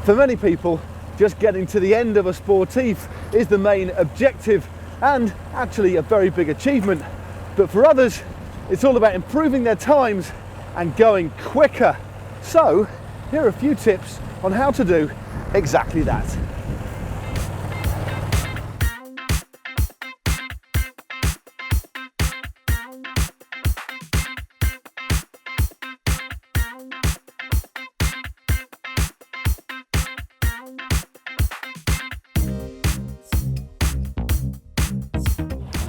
For many people, just getting to the end of a Sportive is the main objective and actually a very big achievement. But for others, it's all about improving their times and going quicker. So here are a few tips on how to do exactly that.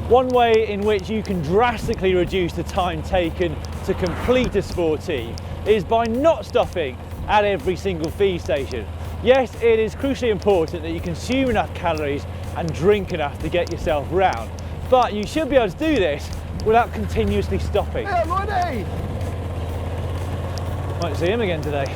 One way in which you can drastically reduce the time taken to complete a Sportive is by not stopping at every single feed station. Yes, it is crucially important that you consume enough calories and drink enough to get yourself round, but you should be able to do this without continuously stopping. Hey, Roddy! Might see him again today.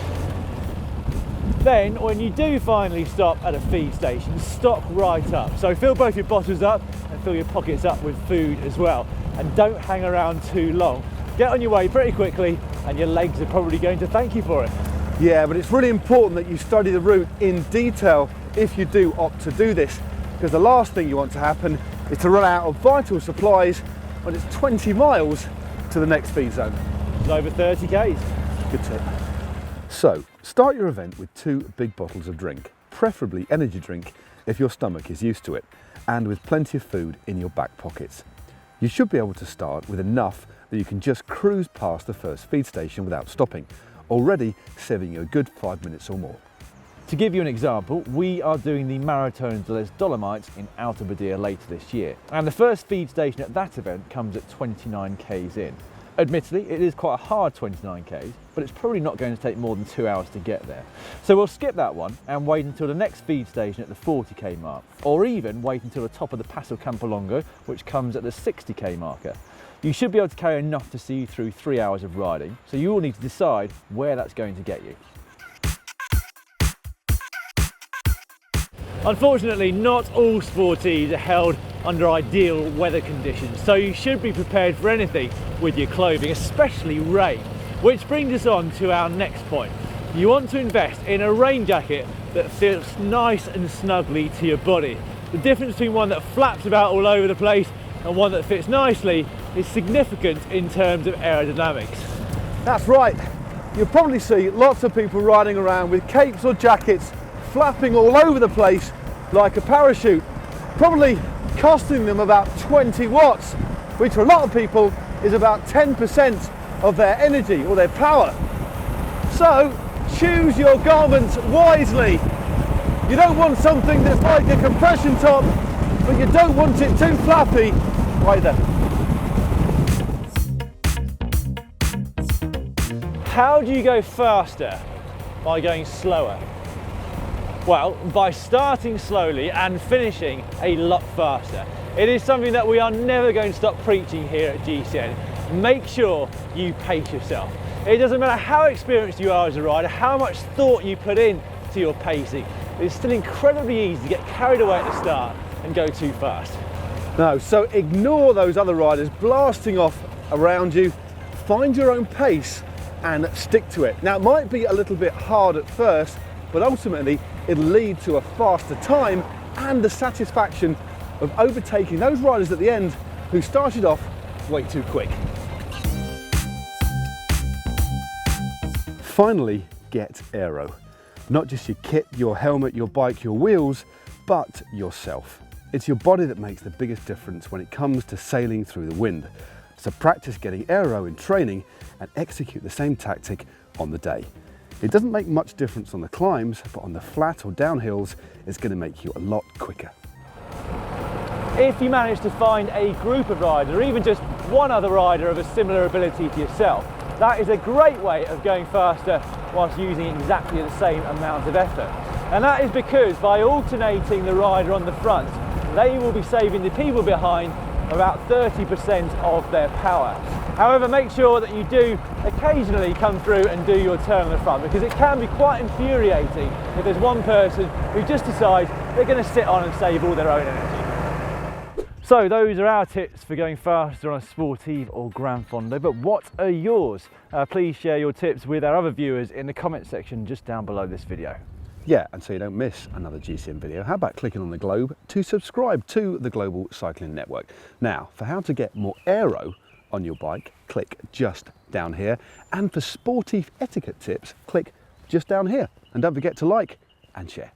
Then, when you do finally stop at a feed station, stock right up. So fill both your bottles up and fill your pockets up with food as well. And don't hang around too long. Get on your way pretty quickly and your legs are probably going to thank you for it. Yeah, but it's really important that you study the route in detail if you do opt to do this, because the last thing you want to happen is to run out of vital supplies when it's 20 miles to the next feed zone. It's over 30 k's. Good tip. So, start your event with 2 big bottles of drink, preferably energy drink if your stomach is used to it, and with plenty of food in your back pockets. You should be able to start with enough that you can just cruise past the first feed station without stopping, already saving you a good 5 minutes or more. To give you an example, we are doing the Marathon de Les Dolomites in Alta Badia later this year, and the first feed station at that event comes at 29 k's in. Admittedly, it is quite a hard 29 k's, but it's probably not going to take more than 2 hours to get there. So we'll skip that one and wait until the next feed station at the 40k mark, or even wait until the top of the Passo Campolongo, which comes at the 60k marker. You should be able to carry enough to see you through 3 hours of riding, so you will need to decide where that's going to get you. Unfortunately, not all Sportives are held under ideal weather conditions, so you should be prepared for anything with your clothing, especially rain. Which brings us on to our next point. You want to invest in a rain jacket that fits nice and snugly to your body. The difference between one that flaps about all over the place and one that fits nicely is significant in terms of aerodynamics. That's right. You'll probably see lots of people riding around with capes or jackets flapping all over the place like a parachute, probably costing them about 20 watts, which for a lot of people is about 10% of their energy or their power. So choose your garments wisely. You don't want something that's like a compression top, but you don't want it too flappy either. How do you go faster by going slower? Well, by starting slowly and finishing a lot faster. It is something that we are never going to stop preaching here at GCN. Make sure you pace yourself. It doesn't matter how experienced you are as a rider, how much thought you put in to your pacing. It's still incredibly easy to get carried away at the start and go too fast. No, so ignore those other riders blasting off around you, find your own pace and stick to it. Now, it might be a little bit hard at first, but ultimately it'll lead to a faster time and the satisfaction of overtaking those riders at the end who started off way too quick. Finally, get AERO. Not just your kit, your helmet, your bike, your wheels, but yourself. It's your body that makes the biggest difference when it comes to sailing through the wind. So practice getting AERO in training and execute the same tactic on the day. It doesn't make much difference on the climbs, but on the flat or downhills, it's going to make you a lot quicker. If you manage to find a group of riders, or even just one other rider of a similar ability to yourself, that is a great way of going faster whilst using exactly the same amount of effort. And that is because by alternating the rider on the front, they will be saving the people behind about 30% of their power. However, make sure that you do occasionally come through and do your turn on the front, because it can be quite infuriating if there's one person who just decides they're going to sit on and save all their own energy. So those are our tips for going faster on a Sportive or Gran Fondo, but what are yours? Please share your tips with our other viewers in the comment section just down below this video. Yeah, and so you don't miss another GCN video, how about clicking on the globe to subscribe to the Global Cycling Network? Now, for how to get more aero on your bike, click just down here. And for sportive etiquette tips, click just down here. And don't forget to like and share.